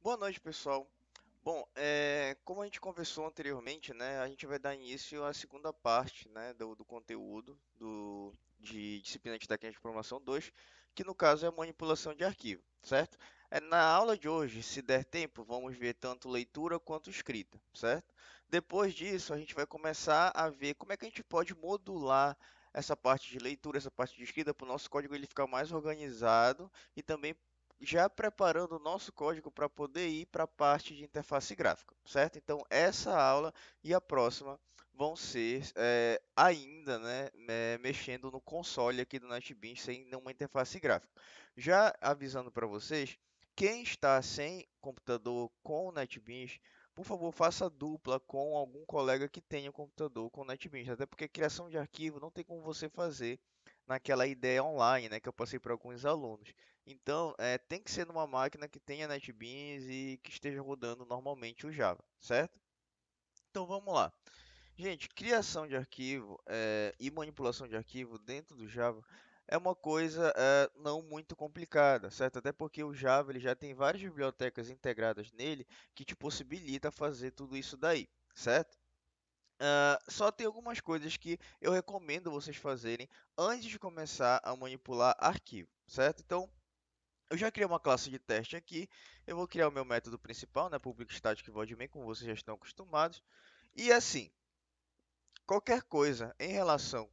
Boa noite, pessoal. Bom, como a gente conversou anteriormente, né, a gente vai dar início à segunda parte, né, do conteúdo de disciplina de técnica de programação 2, que no caso é a manipulação de arquivo, certo? Na aula de hoje, se der tempo, vamos ver tanto leitura quanto escrita, certo? Depois disso, a gente vai começar a ver como é que a gente pode modular essa parte de leitura, essa parte de escrita, para o nosso código ele ficar mais organizado e também já preparando o nosso código para poder ir para a parte de interface gráfica, certo? Então, essa aula e a próxima vão ser ainda, né, mexendo no console aqui do NetBeans sem nenhuma interface gráfica. Já avisando para vocês, quem está sem computador com o NetBeans, por favor, faça dupla com algum colega que tenha computador com o NetBeans, até porque criação de arquivo não tem como você fazer naquela ideia online, né, que eu passei para alguns alunos. Então, tem que ser numa máquina que tenha NetBeans e que esteja rodando normalmente o Java, certo? Então vamos lá. Gente, criação de arquivo e manipulação de arquivo dentro do Java é uma coisa não muito complicada, certo? Até porque o Java ele já tem várias bibliotecas integradas nele que te possibilita fazer tudo isso daí, certo? Só tem algumas coisas que eu recomendo vocês fazerem antes de começar a manipular arquivo, certo? Então, eu já criei uma classe de teste aqui. Eu vou criar o meu método principal, né, public static void main, como vocês já estão acostumados. E assim, qualquer coisa em relação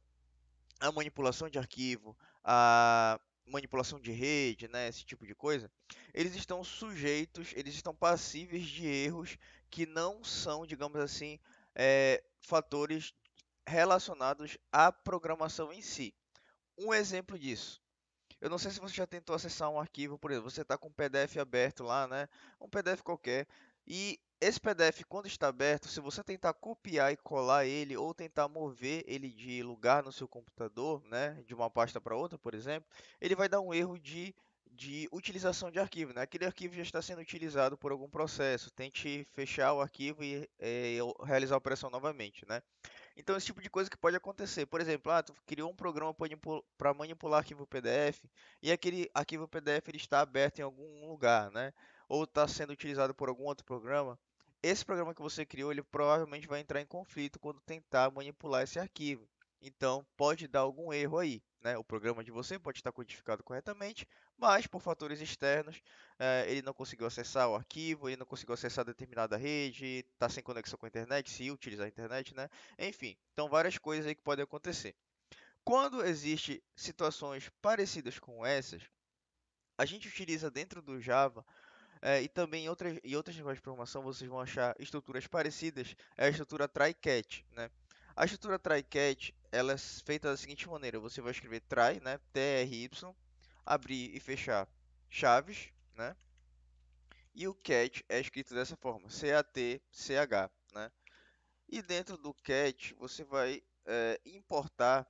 à manipulação de arquivo, à manipulação de rede, né, esse tipo de coisa, eles estão sujeitos, eles estão passíveis de erros que não são, digamos assim, fatores relacionados à programação em si. Um exemplo disso. Eu não sei se você já tentou acessar um arquivo, por exemplo, você está com um PDF aberto lá, né? Um PDF qualquer. E esse PDF, quando está aberto, se você tentar copiar e colar ele, ou tentar mover ele de lugar no seu computador, né? De uma pasta para outra, por exemplo, ele vai dar um erro de utilização de arquivo, né? Aquele arquivo já está sendo utilizado por algum processo. Tente fechar o arquivo e realizar a operação novamente, né? Então, esse tipo de coisa que pode acontecer. Por exemplo, tu criou um programa para manipular arquivo PDF e aquele arquivo PDF ele está aberto em algum lugar, né? Ou está sendo utilizado por algum outro programa. Esse programa que você criou, ele provavelmente vai entrar em conflito quando tentar manipular esse arquivo. Então, pode dar algum erro aí, né? O programa de você pode estar codificado corretamente, mas por fatores externos, ele não conseguiu acessar o arquivo, ele não conseguiu acessar determinada rede, está sem conexão com a internet, se utilizar a internet, né? Enfim, então várias coisas aí que podem acontecer. Quando existem situações parecidas com essas, a gente utiliza dentro do Java e também em outras linguagens de programação vocês vão achar estruturas parecidas, é a estrutura try-catch, né? A estrutura try-catch, ela é feita da seguinte maneira, você vai escrever try, né? T-R-Y, abrir e fechar chaves, né? E o catch é escrito dessa forma, C-A-T-C-H, né? E dentro do catch você vai importar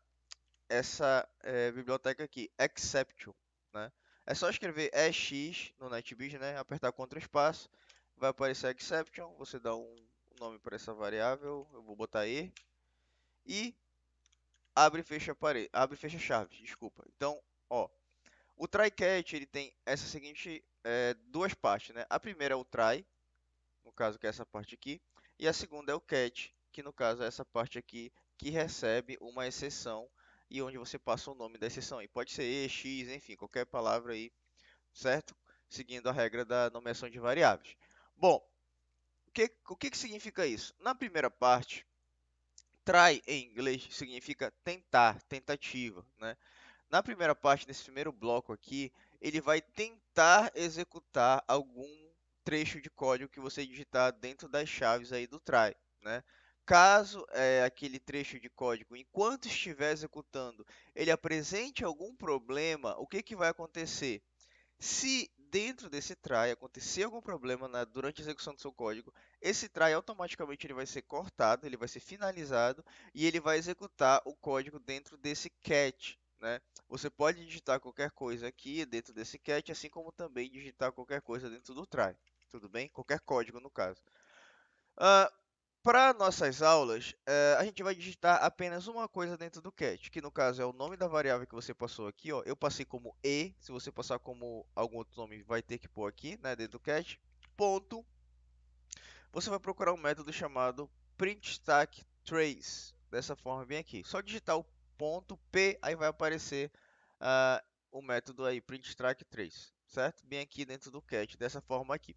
essa biblioteca aqui, exception, né? É só escrever EX no NetBeans, né? Apertar Ctrl espaço, vai aparecer exception, você dá um nome para essa variável, eu vou botar e abre e fecha abre e fecha chaves, desculpa. Então, ó, o try catch ele tem essa seguinte duas partes, né? A primeira é o try, no caso que é essa parte aqui, e a segunda é o catch, que no caso é essa parte aqui que recebe uma exceção e onde você passa o nome da exceção. E pode ser e, x, enfim, qualquer palavra aí, certo? Seguindo a regra da nomeação de variáveis. Bom, o que significa isso? Na primeira parte, try em inglês significa tentar, tentativa, né? Na primeira parte, nesse primeiro bloco aqui, ele vai tentar executar algum trecho de código que você digitar dentro das chaves aí do try, né? Caso aquele trecho de código, enquanto estiver executando, ele apresente algum problema, o que que vai acontecer? Se dentro desse try acontecer algum problema durante a execução do seu código, esse try automaticamente ele vai ser cortado, ele vai ser finalizado e ele vai executar o código dentro desse catch, né? Você pode digitar qualquer coisa aqui dentro desse catch, assim como também digitar qualquer coisa dentro do try, tudo bem? Qualquer código no caso. Para nossas aulas, a gente vai digitar apenas uma coisa dentro do catch, que no caso é o nome da variável que você passou aqui, ó. Eu passei como e, se você passar como algum outro nome, vai ter que pôr aqui, né, dentro do catch. ponto, você vai procurar um método chamado printStackTrace, dessa forma bem aqui. Só digitar o ponto P, aí vai aparecer o método aí, printStackTrace, certo? Bem aqui dentro do cat, dessa forma aqui.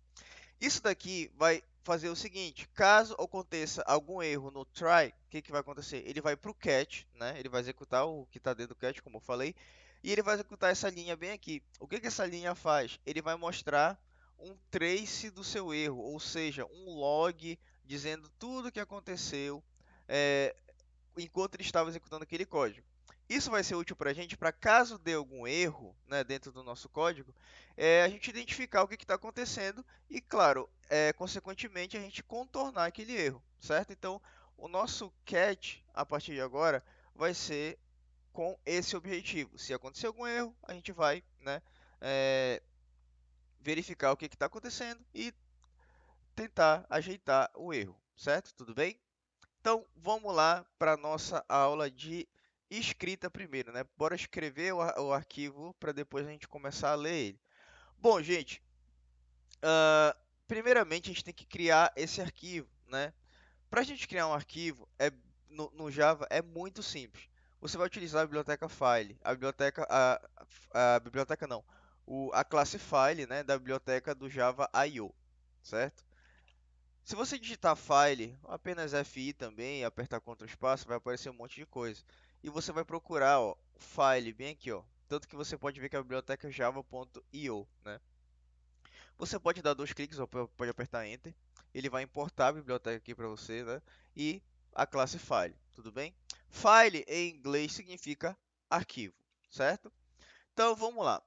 Isso daqui vai fazer o seguinte, caso aconteça algum erro no try, o que vai acontecer? Ele vai para o catch, né? Ele vai executar o que está dentro do catch, como eu falei, e ele vai executar essa linha bem aqui. O que essa linha faz? Ele vai mostrar um trace do seu erro, ou seja, um log dizendo tudo o que aconteceu é, enquanto ele estava executando aquele código. Isso vai ser útil para a gente, para caso dê algum erro, né, dentro do nosso código, a gente identificar o que está acontecendo e, claro, consequentemente, a gente contornar aquele erro, certo? Então, o nosso catch, a partir de agora, vai ser com esse objetivo. Se acontecer algum erro, a gente vai, né, é, verificar o que está acontecendo e tentar ajeitar o erro, certo? Tudo bem? Então, vamos lá para a nossa aula de escrita primeiro, né? Bora escrever o arquivo para depois a gente começar a ler ele. Bom, gente, primeiramente a gente tem que criar esse arquivo, né? Para a gente criar um arquivo, no Java é muito simples. Você vai utilizar a biblioteca file, a biblioteca não, a classe file, né, da biblioteca do Java I/O, certo? Se você digitar file, ou apenas FI também, e apertar Ctrl espaço, vai aparecer um monte de coisa. E você vai procurar, ó, file bem aqui, ó. Tanto que você pode ver que a biblioteca é java.io, né? Você pode dar dois cliques, ou pode apertar Enter. Ele vai importar a biblioteca aqui para você, né? E a classe file, tudo bem? File em inglês significa arquivo, certo? Então vamos lá.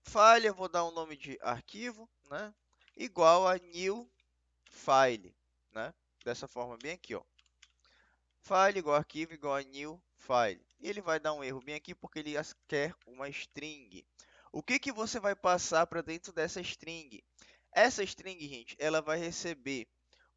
File, eu vou dar um nome de arquivo, né? Igual a new file, né? Dessa forma bem aqui, ó. File igual arquivo igual a new file. E ele vai dar um erro bem aqui porque ele quer uma string. O que você vai passar para dentro dessa string? Essa string, gente, ela vai receber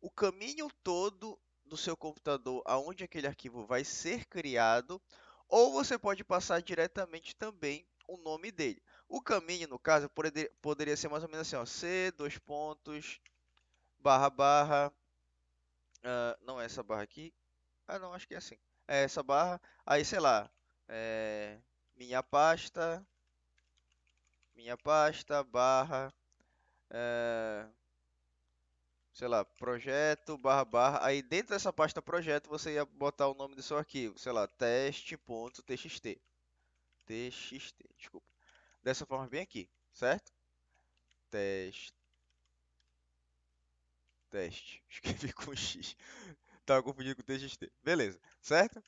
o caminho todo do seu computador aonde aquele arquivo vai ser criado, ou você pode passar diretamente também o nome dele. O caminho, no caso, poderia ser mais ou menos assim, ó, c dois pontos barra barra. Não é essa barra aqui. Não, acho que é assim. É essa barra. Aí, sei lá. é, minha pasta. Minha pasta, barra. é, sei lá, projeto, barra, barra. Aí, dentro dessa pasta projeto, você ia botar o nome do seu arquivo. Sei lá, teste.txt. TXT, desculpa. Dessa forma, bem aqui, certo? Teste. Teste. Escrevi com X. Tava confundindo com TXT. Beleza, certo?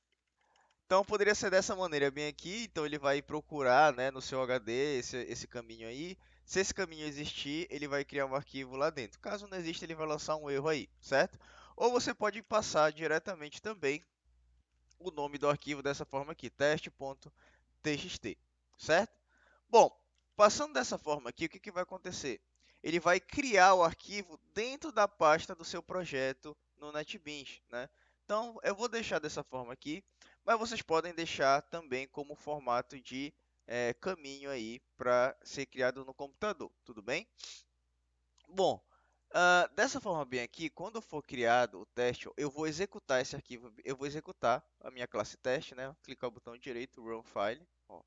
Então poderia ser dessa maneira bem aqui, então ele vai procurar, né, no seu HD esse caminho aí. Se esse caminho existir, ele vai criar um arquivo lá dentro. Caso não exista, ele vai lançar um erro aí, certo? Ou você pode passar diretamente também o nome do arquivo dessa forma aqui, teste.txt, certo? Bom, passando dessa forma aqui, o que vai acontecer? Ele vai criar o arquivo dentro da pasta do seu projeto no NetBeans, né? Então, eu vou deixar dessa forma aqui, mas vocês podem deixar também como formato de caminho aí para ser criado no computador, tudo bem? Bom, dessa forma bem aqui, quando for criado o teste, eu vou executar esse arquivo, eu vou executar a minha classe teste, né? Clicar o botão direito, Run File, ó.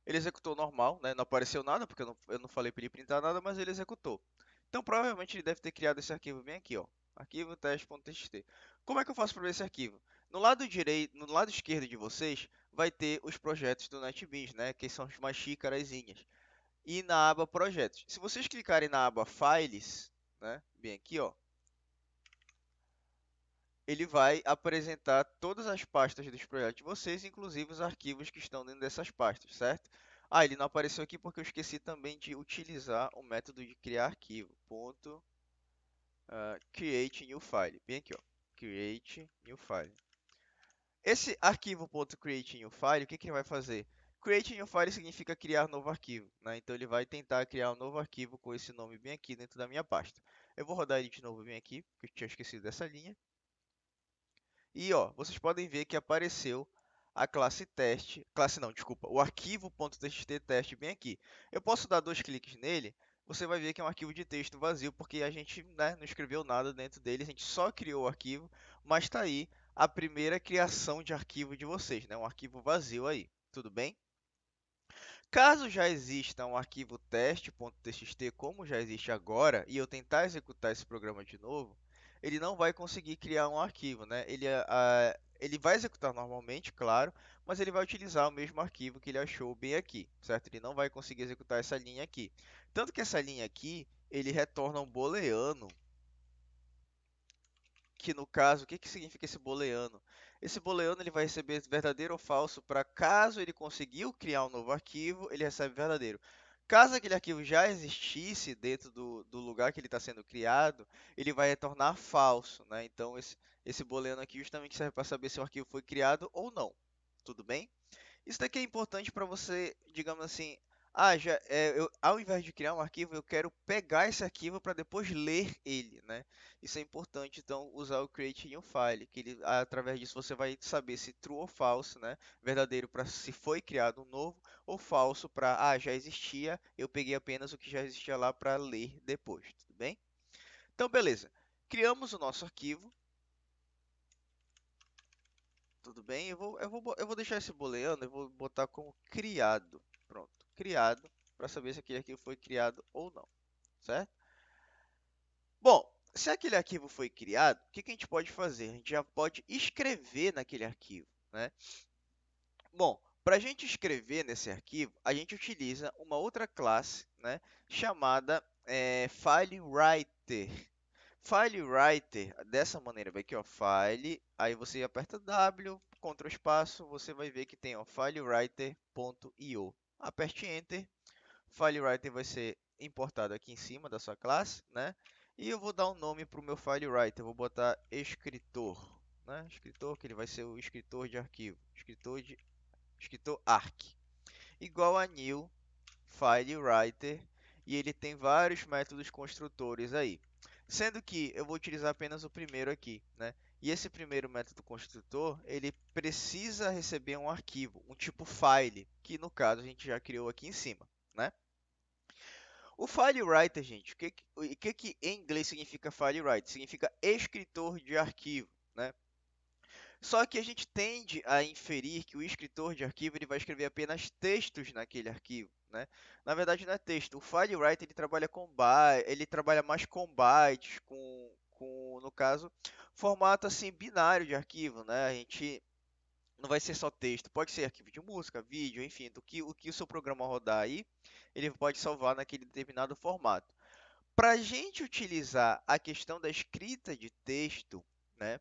Ele executou normal, né? Não apareceu nada, porque eu não falei para ele printar nada, mas ele executou. Então, provavelmente ele deve ter criado esse arquivo bem aqui, ó. Arquivo teste.txt. Como é que eu faço para ver esse arquivo? No lado direito, no lado esquerdo de vocês, vai ter os projetos do NetBeans, né? Que são umas xícarazinhas. E na aba projetos. Se vocês clicarem na aba Files, né? Bem aqui, ó. Ele vai apresentar todas as pastas dos projetos de vocês, inclusive os arquivos que estão dentro dessas pastas, certo? Ele não apareceu aqui porque eu esqueci também de utilizar o método de criar arquivo. Ponto, create new file. Bem aqui, ó. Create new file. Esse arquivo.create new file, o que ele vai fazer? Create new file significa criar novo arquivo, né? Então ele vai tentar criar um novo arquivo com esse nome bem aqui dentro da minha pasta. Eu vou rodar ele de novo bem aqui, porque eu tinha esquecido dessa linha. E ó, vocês podem ver que apareceu a classe teste, classe não, desculpa, o arquivo.txt teste bem aqui. Eu posso dar dois cliques nele você vai ver que é um arquivo de texto vazio, porque a gente, né, não escreveu nada dentro dele, a gente só criou o arquivo, mas está aí a primeira criação de arquivo de vocês, né, um arquivo vazio aí, tudo bem? Caso já exista um arquivo teste.txt como já existe agora, e eu tentar executar esse programa de novo, ele não vai conseguir criar um arquivo, né? Ele vai executar normalmente, claro, mas ele vai utilizar o mesmo arquivo que ele achou bem aqui, certo? Ele não vai conseguir executar essa linha aqui. Tanto que essa linha aqui, ele retorna um booleano que no caso, o que que significa esse booleano? Esse booleano ele vai receber verdadeiro ou falso para caso ele conseguiu criar um novo arquivo, ele recebe verdadeiro. Caso aquele arquivo já existisse dentro do lugar que ele está sendo criado, ele vai retornar falso, né? Então esse booleano aqui justamente serve para saber se o arquivo foi criado ou não. Tudo bem? Isso daqui é importante para você, digamos assim, ao invés de criar um arquivo, eu quero pegar esse arquivo para depois ler ele, né? Isso é importante, então, usar o create new file, que através disso você vai saber se true ou false, né? Verdadeiro para se foi criado um novo, ou falso para, já existia, eu peguei apenas o que já existia lá para ler depois, tudo bem? Então, beleza. Criamos o nosso arquivo, tudo bem? Eu vou deixar esse booleano, eu vou botar como criado. Pronto, criado, para saber se aquele arquivo foi criado ou não, certo? Bom, se aquele arquivo foi criado, o que que a gente pode fazer? A gente já pode escrever naquele arquivo, né? Bom, para a gente escrever nesse arquivo, a gente utiliza uma outra classe, né, chamada FileWriter. FileWriter, dessa maneira, vai aqui, ó, File, aí você aperta W, Ctrl espaço, você vai ver que tem, ó, FileWriter.io. Aperte Enter, FileWriter vai ser importado aqui em cima da sua classe, né? E eu vou dar um nome para o meu FileWriter, eu vou botar escritor, né? Escritor, que ele vai ser o escritor de arquivo, escritor arc, igual a new FileWriter, e ele tem vários métodos construtores aí. Sendo que eu vou utilizar apenas o primeiro aqui, né? E esse primeiro método construtor, ele precisa receber um arquivo, um tipo file, que no caso a gente já criou aqui em cima, né? O FileWriter, gente, o que em inglês significa FileWriter? Significa escritor de arquivo, né? Só que a gente tende a inferir que o escritor de arquivo ele vai escrever apenas textos naquele arquivo, né? Na verdade, não é texto. O FileWriter ele trabalha ele trabalha mais com bytes, no caso, formato assim binário de arquivo, né? A gente não vai ser só texto, pode ser arquivo de música, vídeo, enfim, o que o seu programa rodar aí, ele pode salvar naquele determinado formato. Para a gente utilizar a questão da escrita de texto, né?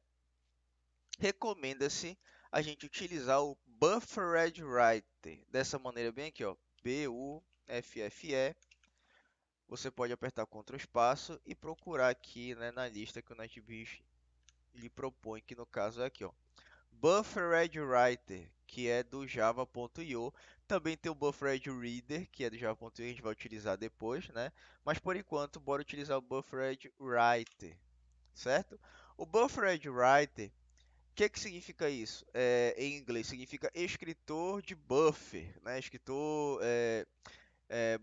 Recomenda-se a gente utilizar o Buffered Writer. Dessa maneira bem aqui, ó, Buffe. Você pode apertar Ctrl espaço e procurar aqui, né, na lista que o NetBeans lhe propõe, que no caso é aqui, ó, Buffered Writer, que é do Java.io. Também tem o Buffered Reader, que é do Java.io, a gente vai utilizar depois, né? Mas por enquanto, bora utilizar o Buffered Writer, certo? O Buffered Writer, que significa isso? Em inglês, significa escritor de buffer, né? Escritor é,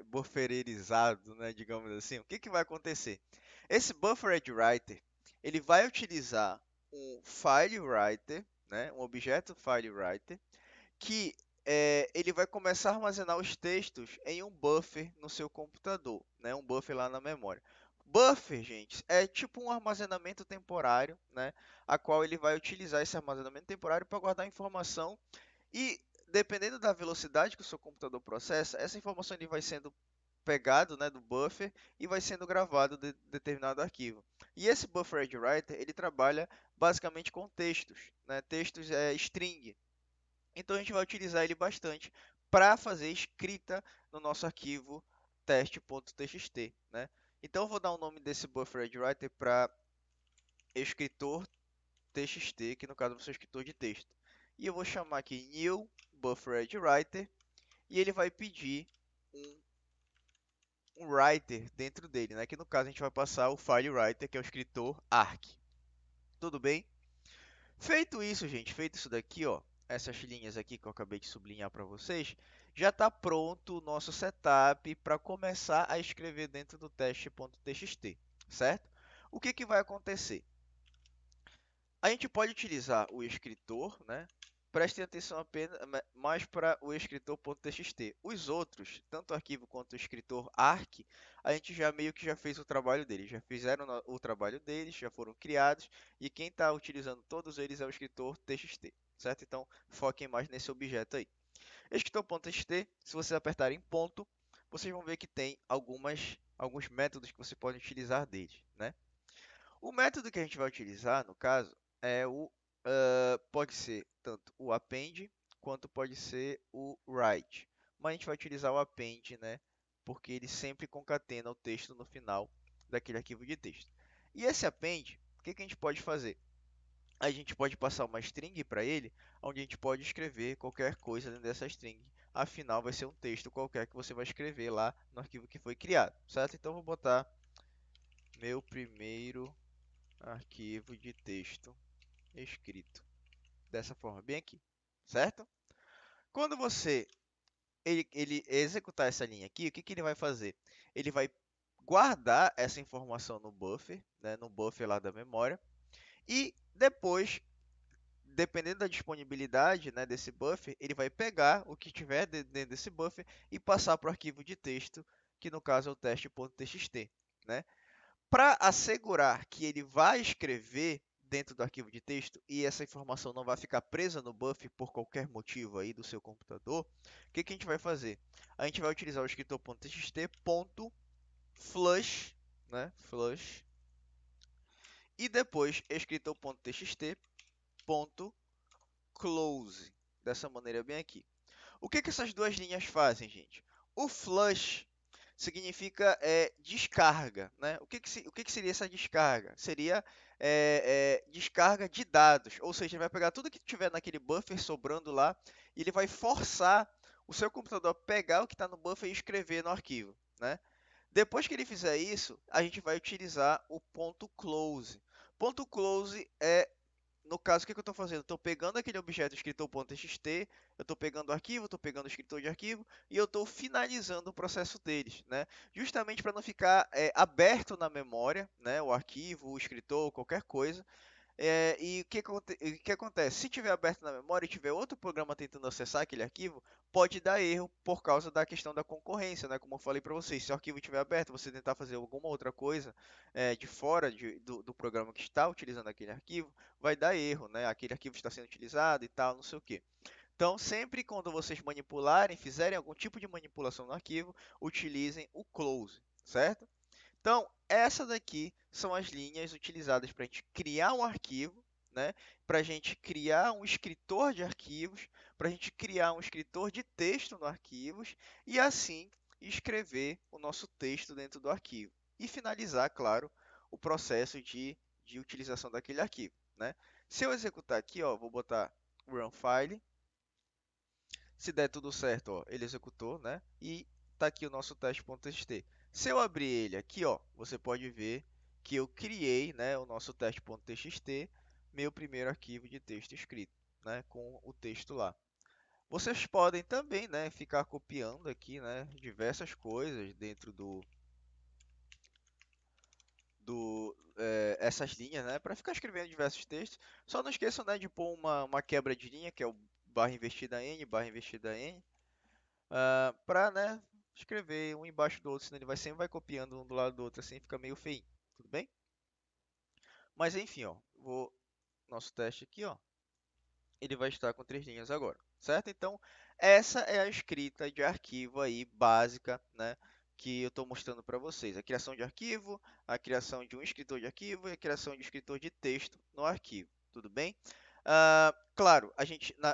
bufferizado, né? Digamos assim. O que que vai acontecer? Esse buffered writer, ele vai utilizar um file writer, né? Um objeto file writer, que ele vai começar a armazenar os textos em um buffer no seu computador, né? Um buffer lá na memória. Buffer, gente, é tipo um armazenamento temporário, né? A qual ele vai utilizar esse armazenamento temporário para guardar informação e, dependendo da velocidade que o seu computador processa, essa informação ele vai sendo pegado, né, do buffer e vai sendo gravado de determinado arquivo. E esse buffer writer ele trabalha basicamente com textos, né? Textos string, então a gente vai utilizar ele bastante para fazer escrita no nosso arquivo teste.txt, né? Então eu vou dar o nome desse buffer writer para escritor txt, que no caso vai ser escritor de texto. E eu vou chamar aqui new buffer writer e ele vai pedir um, um writer dentro dele, né? Que no caso a gente vai passar o file writer, que é o escritor arc. Tudo bem? Feito isso, gente, feito isso daqui, ó, essas linhas aqui que eu acabei de sublinhar para vocês, já está pronto o nosso setup para começar a escrever dentro do teste.txt, certo? O que que vai acontecer? A gente pode utilizar o escritor, né? Prestem atenção apenas mais para o escritor.txt. Os outros, tanto o arquivo quanto o escritor arc, a gente já meio que já fez o trabalho deles, já fizeram o trabalho deles, já foram criados, e quem está utilizando todos eles é o escritor txt, certo? Então, foquem mais nesse objeto aí. Escritor.txt, se vocês apertarem ponto, vocês vão ver que tem alguns métodos que você pode utilizar deles, né? O método que a gente vai utilizar, no caso, é pode ser tanto o append quanto pode ser o write. Mas a gente vai utilizar o append, né? Porque ele sempre concatena o texto no final daquele arquivo de texto. E esse append, o que que a gente pode fazer? A gente pode passar uma string para ele, onde a gente pode escrever qualquer coisa dentro dessa string. Afinal, vai ser um texto qualquer que você vai escrever lá no arquivo que foi criado, certo? Então, vou botar meu primeiro arquivo de texto escrito dessa forma, bem aqui, certo? Quando você ele executar essa linha aqui, o que que ele vai fazer? Ele vai guardar essa informação no buffer, né, no buffer lá da memória, e depois, dependendo da disponibilidade, né, desse buffer, ele vai pegar o que tiver dentro desse buffer e passar para o arquivo de texto, que no caso é o teste.txt, né? Para assegurar que ele vai escrever dentro do arquivo de texto e essa informação não vai ficar presa no buffer por qualquer motivo aí do seu computador, o que que a gente vai fazer? A gente vai utilizar o escritor.txt .flush, né? Flush, e depois escritor.txt .close, dessa maneira bem aqui. O que que essas duas linhas fazem, gente? O flush significa descarga, né? O que que seria essa descarga? Seria descarga de dados, ou seja, ele vai pegar tudo que tiver naquele buffer sobrando lá e ele vai forçar o seu computador a pegar o que está no buffer e escrever no arquivo, né? Depois que ele fizer isso, a gente vai utilizar o ponto close. Ponto close é no caso, o que que eu estou fazendo? Estou pegando aquele objeto escritor.txt, eu estou pegando o arquivo, estou pegando o escritor de arquivo e eu estou finalizando o processo deles, né? Justamente para não ficar aberto na memória, né? O arquivo, o escritor, qualquer coisa, e o que acontece? Se tiver aberto na memória e tiver outro programa tentando acessar aquele arquivo, pode dar erro por causa da questão da concorrência, né? Como eu falei para vocês, se o arquivo estiver aberto, você tentar fazer alguma outra coisa de fora do programa que está utilizando aquele arquivo, vai dar erro, né? Aquele arquivo está sendo utilizado e tal, não sei o que. Então, sempre quando vocês manipularem, fizerem algum tipo de manipulação no arquivo, utilizem o close, certo? Então, essa daqui são as linhas utilizadas para a gente criar um arquivo, né? Para a gente criar um escritor de arquivos, para a gente criar um escritor de texto no arquivos e assim escrever o nosso texto dentro do arquivo. E finalizar, claro, o processo de utilização daquele arquivo, né? Se eu executar aqui, ó, vou botar run file. Se der tudo certo, ó, ele executou, né? E tá aqui o nosso teste.txt. Se eu abrir ele aqui, ó, você pode ver que eu criei, né, o nosso teste.txt, meu primeiro arquivo de texto escrito, né, com o texto lá. Vocês podem também, né, ficar copiando aqui, né, diversas coisas dentro essas linhas, né, para ficar escrevendo diversos textos. Só não esqueçam, né, de pôr uma quebra de linha, que é o barra invertida n, barra invertida n, para, né, escrever um embaixo do outro, senão ele sempre vai copiando um do lado do outro, assim fica meio feio, tudo bem? Mas enfim, ó, vou nosso teste aqui, ó, ele vai estar com 3 linhas agora, certo? Então, essa é a escrita de arquivo aí básica, né, que eu estou mostrando para vocês. A criação de arquivo, a criação de um escritor de arquivo e a criação de escritor de texto no arquivo, tudo bem? Claro,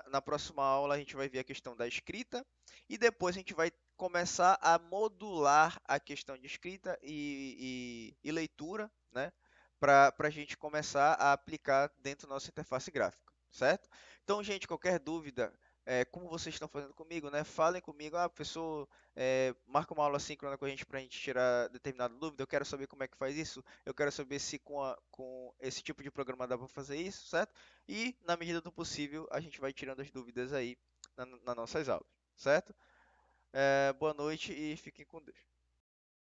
na próxima aula a gente vai ver a questão da escrita e depois a gente vai começar a modular a questão de escrita e leitura, né? Para a gente começar a aplicar dentro da nossa interface gráfica, certo? Então, gente, qualquer dúvida, como vocês estão fazendo comigo, né? Falem comigo, professor, marca uma aula síncrona com a gente para a gente tirar determinada dúvida. Eu quero saber como é que faz isso. Eu quero saber se com esse tipo de programa dá para fazer isso, certo? E, na medida do possível, a gente vai tirando as dúvidas aí nas nossas aulas, certo? Boa noite e fiquem com Deus.